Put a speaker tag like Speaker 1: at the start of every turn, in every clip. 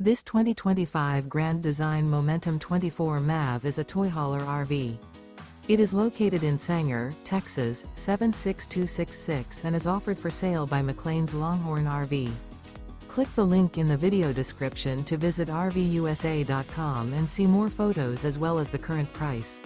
Speaker 1: This 2025 Grand Design Momentum 24 MAV is a toy hauler RV. It is located in Sanger, Texas, 76266 and is offered for sale by McClain's Longhorn RV. Click the link in the video description to visit RVUSA.com and see more photos as well as the current price.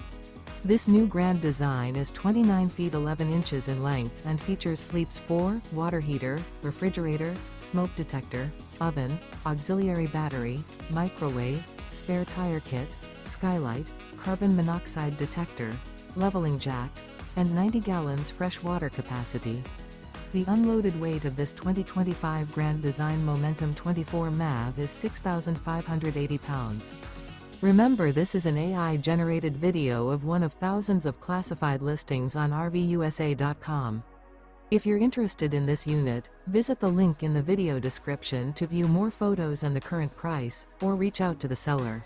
Speaker 1: This new Grand Design is 29 feet 11 inches in length and features sleeps 4, water heater, refrigerator, smoke detector, oven, auxiliary battery, microwave, spare tire kit, skylight, carbon monoxide detector, leveling jacks, and 90 gallons fresh water capacity. The unloaded weight of this 2025 Grand Design Momentum 24 MAV is 6,580 pounds. Remember, this is an AI-generated video of one of thousands of classified listings on RVUSA.com. If you're interested in this unit, visit the link in the video description to view more photos and the current price, or reach out to the seller.